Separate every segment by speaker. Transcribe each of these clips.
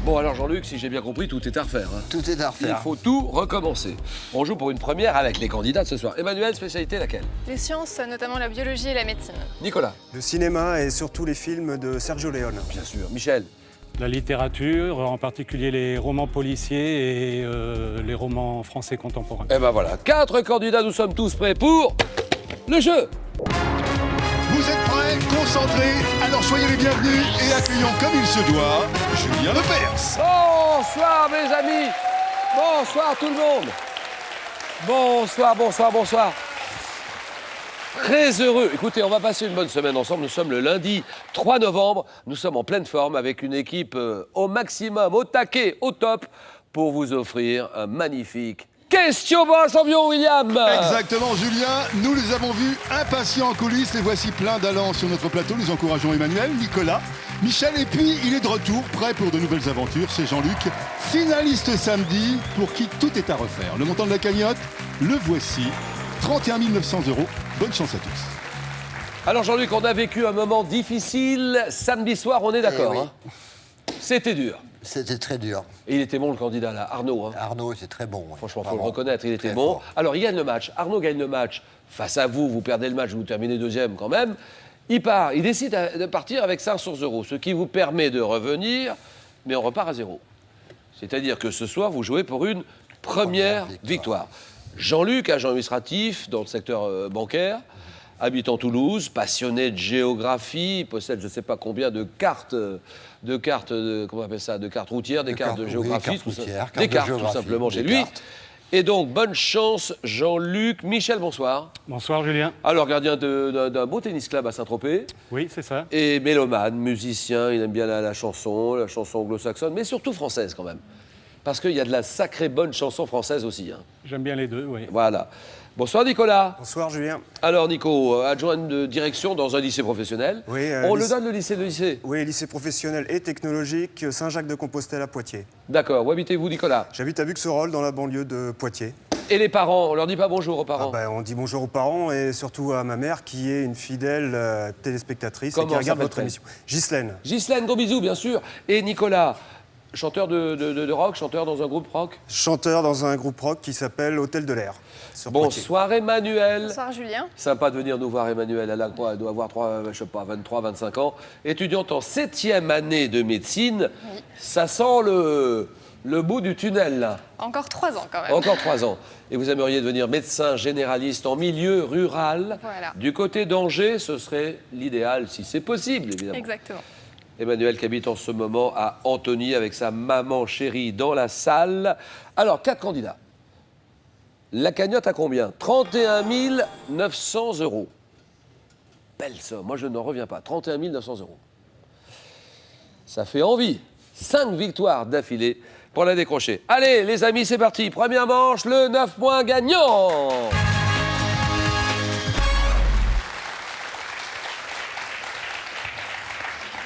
Speaker 1: Bon, alors Jean-Luc, si j'ai bien compris, tout est à refaire. Hein.
Speaker 2: Tout est à refaire.
Speaker 1: Il faut tout recommencer. On joue pour une première avec les candidats de ce soir. Emmanuel, spécialité laquelle?
Speaker 3: Les sciences, notamment la biologie et la médecine.
Speaker 1: Nicolas?
Speaker 4: Le cinéma et surtout les films de Sergio Leone.
Speaker 1: Bien sûr. Michel?
Speaker 5: La littérature, en particulier les romans policiers et les romans français contemporains.
Speaker 1: Eh ben voilà, 4 candidats, nous sommes tous prêts pour le jeu.
Speaker 6: Vous êtes prêts, concentrés, alors soyez les bienvenus et accueillons comme il se doit Julien Lepers.
Speaker 1: Bonsoir mes amis. Bonsoir tout le monde. Bonsoir, bonsoir, bonsoir. Très heureux. Écoutez, on va passer une bonne semaine ensemble. Nous sommes le lundi 3 novembre. Nous sommes en pleine forme avec une équipe au maximum, au taquet, au top, pour vous offrir un magnifique question pour un champion, William.
Speaker 6: Exactement, Julien. Nous les avons vus impatients en coulisses. Les voici pleins d'allant sur notre plateau. Nous encourageons Emmanuel, Nicolas, Michel. Et puis, il est de retour, prêt pour de nouvelles aventures. C'est Jean-Luc, finaliste samedi, pour qui tout est à refaire. Le montant de la cagnotte, le voici. 31 900 €. Bonne chance à tous.
Speaker 1: Alors Jean-Luc, on a vécu un moment difficile samedi soir, on est d'accord.
Speaker 2: oui.
Speaker 1: Hein. C'était dur.
Speaker 2: C'était très dur.
Speaker 1: Et il était bon le candidat là, Arnaud. Hein.
Speaker 2: Arnaud était très bon. Ouais.
Speaker 1: Franchement, il faut le
Speaker 2: Vraiment.
Speaker 1: reconnaître, il était
Speaker 2: Très
Speaker 1: bon.
Speaker 2: fort.
Speaker 1: Alors, il gagne le match. Arnaud gagne le match face à vous. Vous perdez le match, vous terminez deuxième quand même. Il part, il décide de partir avec 500 €, ce qui vous permet de revenir, mais on repart à zéro. C'est-à-dire que ce soir, vous jouez pour une première victoire. Jean-Luc, agent administratif dans le secteur bancaire, habitant Toulouse, passionné de géographie, il possède je ne sais pas combien de cartes, comment on appelle ça, de cartes routières, des cartes de géographie,
Speaker 2: cartes routières,
Speaker 1: des
Speaker 2: cartes de
Speaker 1: cartes tout
Speaker 2: géographie,
Speaker 1: simplement
Speaker 2: des
Speaker 1: chez lui.
Speaker 2: cartes.
Speaker 1: Et donc, bonne chance, Jean-Luc. Michel, bonsoir.
Speaker 5: Bonsoir Julien.
Speaker 1: Alors, gardien d'un beau tennis club à Saint-Tropez.
Speaker 5: Oui, c'est ça.
Speaker 1: Et mélomane, musicien, il aime bien la chanson anglo-saxonne, mais surtout française quand même. Parce qu'il y a de la sacrée bonne chanson française aussi. Hein.
Speaker 5: J'aime bien les deux, oui.
Speaker 1: Voilà. Bonsoir Nicolas.
Speaker 4: Bonsoir Julien.
Speaker 1: Alors Nico, adjoint de direction dans un lycée professionnel.
Speaker 4: Oui,
Speaker 1: On le donne le lycée.
Speaker 4: Oui, lycée professionnel et technologique Saint-Jacques-de-Compostelle à Poitiers.
Speaker 1: D'accord. Où habitez-vous Nicolas?
Speaker 4: J'habite à Buxerolles dans la banlieue de Poitiers.
Speaker 1: Et les parents, on leur dit pas bonjour aux parents?
Speaker 4: On dit bonjour aux parents et surtout à ma mère qui est une fidèle téléspectatrice et
Speaker 1: Comment
Speaker 4: qui regarde votre
Speaker 1: s'appelle-t-elle?
Speaker 4: émission. Ghislaine.
Speaker 1: Ghislaine, gros bisous bien sûr. Et Nicolas, chanteur de rock, chanteur dans un groupe rock?
Speaker 4: Chanteur dans un groupe rock qui s'appelle Hôtel de l'Air. sur Poitiers.
Speaker 1: Bonsoir Emmanuel.
Speaker 3: Bonsoir Julien.
Speaker 1: Sympa de venir nous voir, Emmanuel. Elle a quoi? Elle doit avoir 23, 25 ans. Étudiante en 7e année de médecine.
Speaker 3: Oui.
Speaker 1: Ça sent le bout du tunnel, là.
Speaker 3: Encore 3 ans quand même.
Speaker 1: Encore 3 ans. Et vous aimeriez devenir médecin généraliste en milieu rural.
Speaker 3: Voilà.
Speaker 1: Du côté d'Angers, ce serait l'idéal, si c'est possible, évidemment.
Speaker 3: Exactement.
Speaker 1: Emmanuel qui habite en ce moment à Antony avec sa maman chérie dans la salle. Alors, 4 candidats. La cagnotte à combien? 31 900 €. Belle somme, moi je n'en reviens pas. 31 900 €. Ça fait envie. 5 victoires d'affilée pour la décrocher. Allez les amis, c'est parti. Première manche, le 9 points gagnant.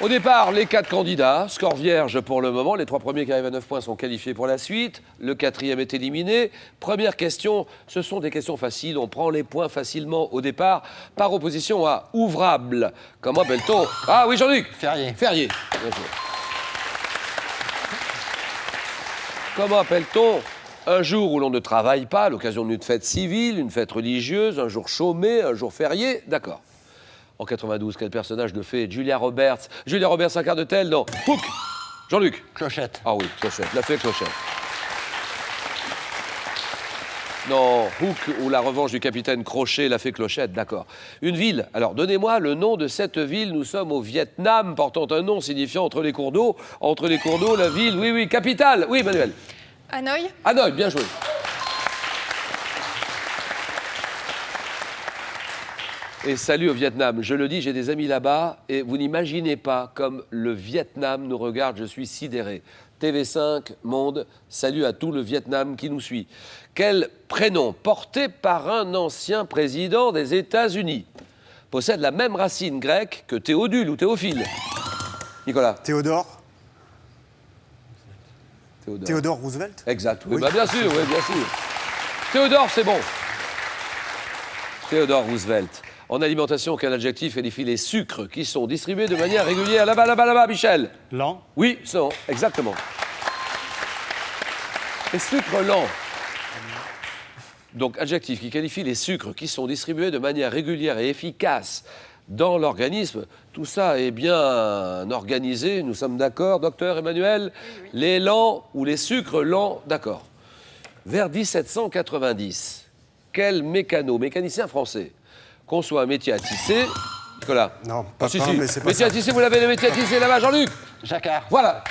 Speaker 1: Au départ, les 4 candidats, score vierge pour le moment. Les 3 premiers qui arrivent à 9 points sont qualifiés pour la suite. Le 4e est éliminé. Première question, ce sont des questions faciles. On prend les points facilement au départ, par opposition à ouvrable. Comment appelle-t-on? Ah oui, Jean-Luc.
Speaker 2: Ferrier.
Speaker 1: Ferrier. Bien joué. Comment appelle-t-on un jour où l'on ne travaille pas, à l'occasion d'une fête civile, une fête religieuse, un jour chômé, un jour férié? D'accord. En 92, quel personnage de fée? Julia Roberts. Julia Roberts incarne-t-elle dans Hook? Jean-Luc.
Speaker 2: Clochette.
Speaker 1: Ah oui, Clochette, la fée Clochette. Non, Hook ou la revanche du capitaine Crochet, la fée Clochette, d'accord. Une ville, alors donnez-moi le nom de cette ville. Nous sommes au Vietnam, portant un nom signifiant entre les cours d'eau, la ville, oui, capitale. Oui, Emmanuel.
Speaker 3: Hanoï.
Speaker 1: Hanoï, bien joué. Et salut au Vietnam. Je le dis, j'ai des amis là-bas et vous n'imaginez pas comme le Vietnam nous regarde, je suis sidéré. TV5, Monde, salut à tout le Vietnam qui nous suit. Quel prénom porté par un ancien président des États-Unis possède la même racine grecque que Théodule ou Théophile? Nicolas.
Speaker 4: Théodore Roosevelt.
Speaker 1: Exact. Oui,
Speaker 4: Oui.
Speaker 1: bah bien sûr, oui, bien sûr. Théodore, c'est bon. Théodore Roosevelt. En alimentation, quel adjectif qualifie les sucres qui sont distribués de manière régulière? Là-bas, Michel.
Speaker 5: Lent.
Speaker 1: Oui, c'est bon, exactement. Les sucres lents. Donc, adjectif qui qualifie les sucres qui sont distribués de manière régulière et efficace dans l'organisme. Tout ça est bien organisé, nous sommes d'accord, docteur Emmanuel?
Speaker 3: Oui.
Speaker 1: Les lents ou les sucres lents, d'accord. Vers 1790, quel mécanicien français conçoit un métier à tisser? Nicolas?
Speaker 4: Non, pas
Speaker 1: Ah, si,
Speaker 4: pain,
Speaker 1: si.
Speaker 4: mais c'est pas
Speaker 1: Métier à
Speaker 4: ça.
Speaker 1: tisser, vous l'avez, le métier à tisser là-bas, Jean-Luc?
Speaker 2: Jacquard.
Speaker 1: Voilà.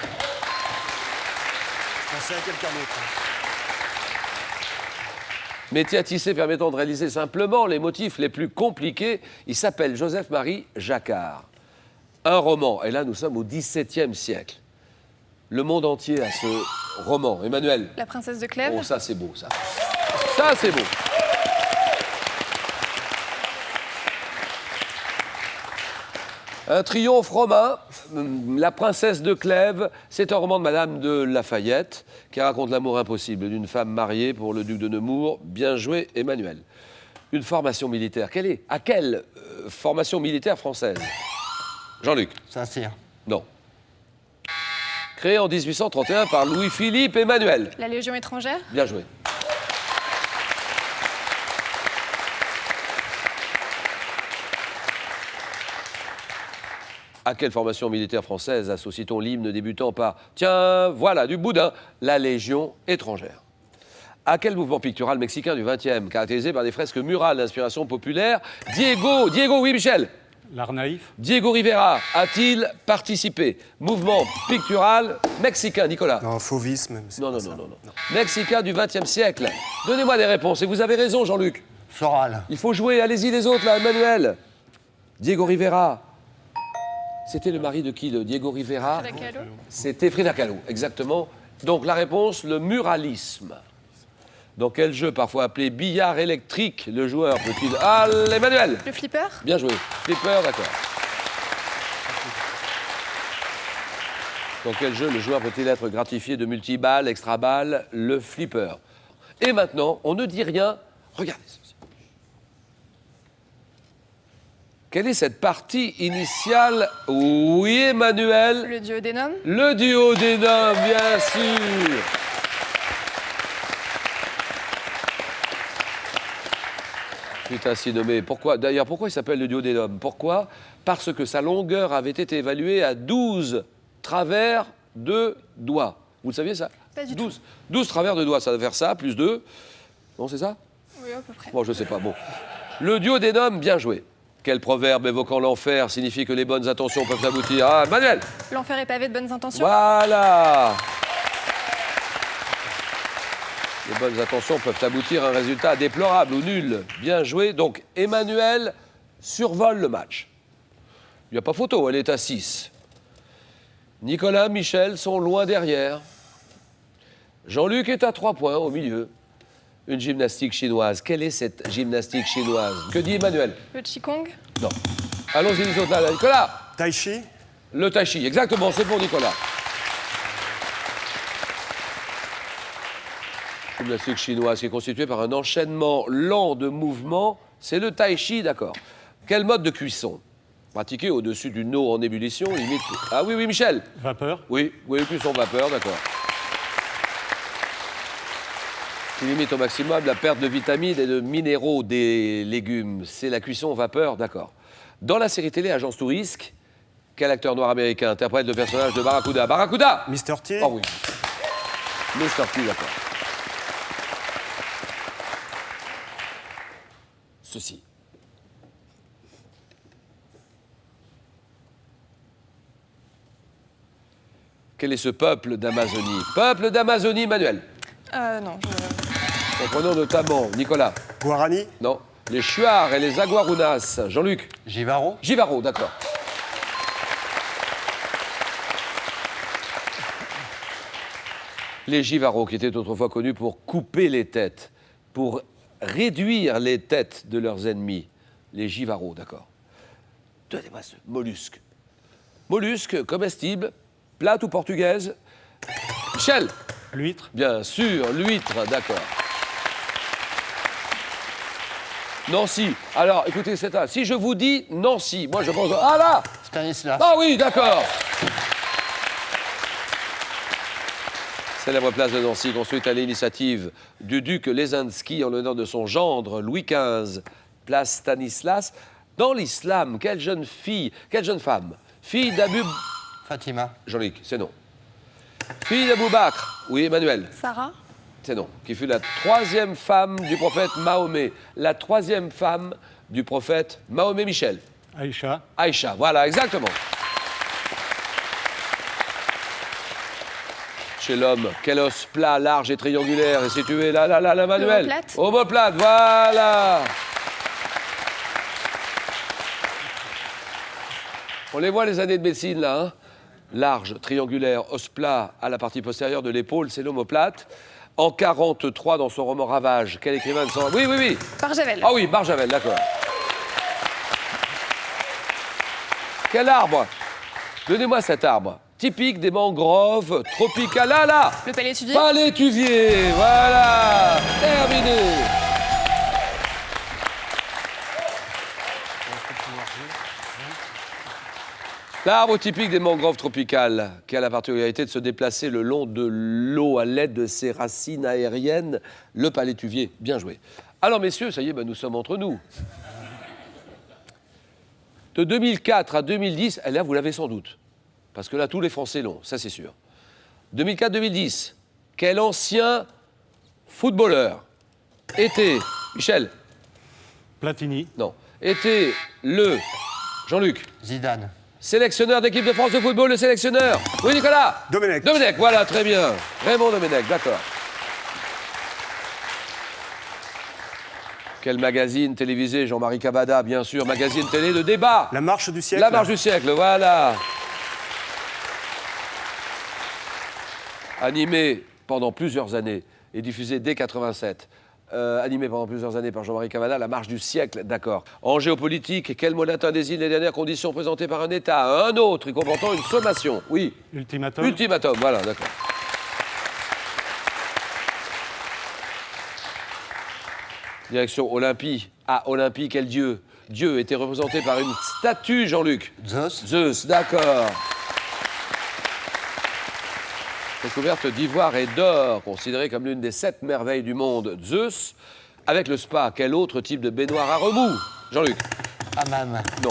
Speaker 4: Pensez à quelqu'un d'autre.
Speaker 1: Métier à tisser permettant de réaliser simplement les motifs les plus compliqués. Il s'appelle Joseph-Marie Jacquard. Un roman, et là nous sommes au XVIIe siècle. Le monde entier a ce roman. Emmanuel?
Speaker 3: La princesse de Clèves.
Speaker 1: Oh, ça c'est beau, ça. Ça c'est beau. Un triomphe romain, La princesse de Clèves, c'est un roman de Madame de Lafayette qui raconte l'amour impossible d'une femme mariée pour le duc de Nemours. Bien joué, Emmanuel. Une formation militaire, quelle est? À quelle formation militaire française? Jean-Luc?
Speaker 2: Saint-Cyr.
Speaker 1: Non. Créée en 1831 par Louis-Philippe Emmanuel.
Speaker 3: La Légion étrangère.
Speaker 1: Bien joué. À quelle formation militaire française associe-t-on l'hymne débutant par « Tiens, voilà du boudin », la Légion étrangère? À quel mouvement pictural mexicain du XXe, caractérisé par des fresques murales d'inspiration populaire, Diego, oui Michel?
Speaker 5: L'art naïf.
Speaker 1: Diego Rivera a-t-il participé? Mouvement pictural mexicain, Nicolas?
Speaker 4: Non, fauvisme. mais c'est
Speaker 1: Non,
Speaker 4: pas
Speaker 1: non,
Speaker 4: ça.
Speaker 1: non, non, non. Mexicain du XXe siècle. Donnez-moi des réponses. Et vous avez raison, Jean-Luc.
Speaker 2: Soral.
Speaker 1: Il faut jouer. Allez-y, les autres, là, Emmanuel. Diego Rivera. C'était le mari de qui, le Diego Rivera?
Speaker 3: Frida Kahlo.
Speaker 1: C'était Frida Kahlo, exactement. Donc la réponse, le muralisme. Dans quel jeu, parfois appelé billard électrique, le joueur peut-il... Ah, Emmanuel!
Speaker 3: Le flipper.
Speaker 1: Bien joué. Flipper, d'accord. Dans quel jeu le joueur peut-il être gratifié de multiballes, extra-balles? Le flipper. Et maintenant, on ne dit rien. Regardez ceci. Quelle est cette partie initiale? Oui, Emmanuel.
Speaker 3: Le duodénum.
Speaker 1: Le duodénum, bien sûr. Putain, si nommé. Pourquoi? D'ailleurs, pourquoi il s'appelle le duodénum? Pourquoi? Parce que sa longueur avait été évaluée à 12 travers de doigts. Vous le saviez, ça?
Speaker 3: Pas du
Speaker 1: 12 travers de doigts, ça doit faire ça, plus 2. Non, c'est ça?
Speaker 3: Oui, à peu près.
Speaker 1: Bon, je sais pas. Bon. Le duodénum, bien joué. Quel proverbe évoquant l'enfer signifie que les bonnes intentions peuvent aboutir? Ah, Manuel!
Speaker 3: L'enfer est pavé de bonnes intentions.
Speaker 1: Voilà! Les bonnes intentions peuvent aboutir à un résultat déplorable ou nul. Bien joué. Donc, Emmanuel survole le match. Il n'y a pas photo, elle est à 6. Nicolas, Michel sont loin derrière. Jean-Luc est à 3 points au milieu. Une gymnastique chinoise. Quelle est cette gymnastique chinoise? Que dit Emmanuel?
Speaker 3: Le qigong.
Speaker 1: Non. Allons-y, les autres là. Nicolas!
Speaker 4: Tai chi.
Speaker 1: Le tai chi, exactement, c'est pour Nicolas. Gymnastique chinoise qui est constituée par un enchaînement lent de mouvements, c'est le tai chi, d'accord. Quel mode de cuisson? Pratiqué au-dessus d'une eau en ébullition, limite... Ah oui, oui, Michel?
Speaker 5: Vapeur.
Speaker 1: Oui, cuisson vapeur, d'accord. Qui limite au maximum la perte de vitamines et de minéraux des légumes. C'est la cuisson vapeur, d'accord. Dans la série télé Agence Touriste, quel acteur noir américain interprète le personnage de Barracuda? Barracuda!
Speaker 4: Mr. T.
Speaker 1: Oh oui. Mr. T, d'accord. Ceci. Quel est ce peuple d'Amazonie? Peuple d'Amazonie, Manuel.
Speaker 3: Non,
Speaker 1: Comprenons notamment Nicolas.
Speaker 4: Guarani.
Speaker 1: Non. Les Shuars et les Aguarunas. Jean-Luc.
Speaker 2: Givaro.
Speaker 1: Givaro, d'accord. Les Givaro, qui étaient autrefois connus pour couper les têtes, pour réduire les têtes de leurs ennemis. Les Givaro, d'accord. Donnez-moi ce mollusque. Mollusque comestible, plate ou portugaise? Michel?
Speaker 5: L'huître.
Speaker 1: Bien sûr, l'huître, d'accord. Nancy. Alors, écoutez, c'est ça. Si je vous dis Nancy, moi je pense... Ah là!
Speaker 2: Stanislas.
Speaker 1: Ah oui, d'accord. Célèbre place de Nancy, construite à l'initiative du duc Lesinski en l'honneur de son gendre Louis XV. Place Stanislas. Dans l'islam, quelle jeune femme, fille d'Abu...
Speaker 2: Fatima.
Speaker 1: Jean-Luc, c'est non. Fille d'Abou Bakr, oui, Emmanuel,
Speaker 3: Sarah.
Speaker 1: c'est non. Qui fut la 3e femme du prophète Mahomet. La 3e femme du prophète Mahomet. Michel.
Speaker 5: Aïcha.
Speaker 1: Aïcha, voilà, exactement. Chez l'homme, quel os plat, large et triangulaire est situé là, Manuel.
Speaker 3: Omoplate.
Speaker 1: Omoplate, voilà. On les voit les années de médecine là, hein. Large, triangulaire, os plat à la partie postérieure de l'épaule, c'est l'omoplate. En 43, dans son roman Ravage, quel écrivain de son... Oui.
Speaker 3: Barjavel.
Speaker 1: Ah oui, Barjavel, d'accord. Quel arbre? Donnez-moi cet arbre. Typique des mangroves tropicales. Là.
Speaker 3: Le palétuvier.
Speaker 1: Palétuvier, voilà. Terminé. L'arbre typique des mangroves tropicales, qui a la particularité de se déplacer le long de l'eau à l'aide de ses racines aériennes, le palétuvier. Bien joué. Alors, messieurs, ça y est, nous sommes entre nous. De 2004 à 2010, et là, vous l'avez sans doute. Parce que là, tous les Français l'ont, ça c'est sûr. 2004-2010, quel ancien footballeur était, Michel,
Speaker 5: Platini.
Speaker 1: non, était le, Jean-Luc,
Speaker 2: Zidane.
Speaker 1: sélectionneur d'équipe de France de football, le sélectionneur. Oui, Nicolas.
Speaker 4: Domenech.
Speaker 1: Domenech, voilà, très bien. Raymond Domenech, d'accord. Quel magazine télévisé, Jean-Marie Cavada, bien sûr, magazine télé de débat.
Speaker 4: La marche du siècle.
Speaker 1: La marche du siècle, voilà. Animé pendant plusieurs années et diffusé dès 87. Animé pendant plusieurs années par Jean-Marie Cavada, la marche du siècle, d'accord. En géopolitique, quel mot latin désigne les dernières conditions présentées par un État à un autre, y comportant une sommation? Oui.
Speaker 5: Ultimatum.
Speaker 1: Ultimatum, voilà, d'accord. Direction Olympie. Ah, Olympie, quel dieu? Dieu était représenté par une statue, Jean-Luc.
Speaker 2: Zeus.
Speaker 1: Zeus, d'accord. Recouverte d'ivoire et d'or, considérée comme l'une des 7 merveilles du monde. Zeus, avec le spa, quel autre type de baignoire à remous? Jean-Luc.
Speaker 2: Hammam.
Speaker 1: Non.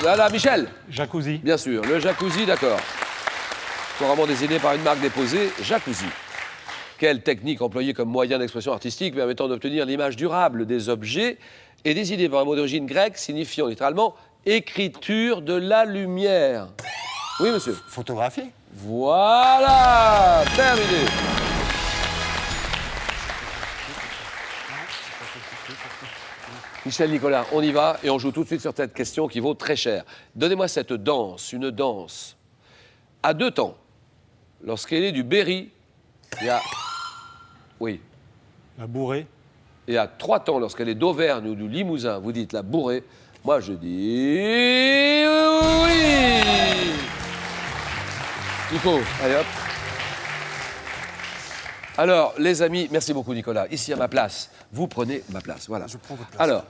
Speaker 1: Là, Michel.
Speaker 5: Jacuzzi.
Speaker 1: Bien sûr, le jacuzzi, d'accord. Couramment désigné par une marque déposée, jacuzzi. Quelle technique employée comme moyen d'expression artistique permettant d'obtenir l'image durable des objets est désignée par un mot d'origine grecque signifiant littéralement écriture de la lumière? Oui, monsieur.
Speaker 2: Photographie.
Speaker 1: Voilà, terminé. Michel, Nicolas, on y va et on joue tout de suite sur cette question qui vaut très cher. Donnez-moi cette danse, une danse à 2 temps. Lorsqu'elle est du Berry, il y a... Oui.
Speaker 5: La bourrée.
Speaker 1: Et à 3 temps, lorsqu'elle est d'Auvergne ou du Limousin, vous dites la bourrée. Moi, je dis... oui. Nico, allez hop. Alors, les amis, merci beaucoup Nicolas. Ici à ma place, vous prenez ma place, voilà.
Speaker 4: Je prends votre place.
Speaker 1: Alors,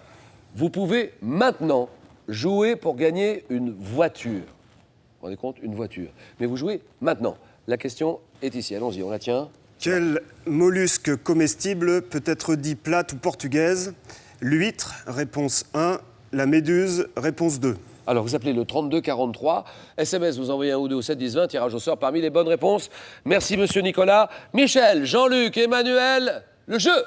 Speaker 1: vous pouvez maintenant jouer pour gagner une voiture. Vous vous rendez compte? Une voiture. Mais vous jouez maintenant. La question est ici, allons-y, on la tient.
Speaker 4: Quel mollusque comestible peut être dit plate ou portugaise? L'huître, réponse 1. La méduse, réponse 2.
Speaker 1: Alors, vous appelez le 3243. SMS, vous envoyez un ou deux au 7 10 20. Tirage au sort parmi les bonnes réponses. Merci, monsieur Nicolas. Michel, Jean-Luc, Emmanuel, le jeu.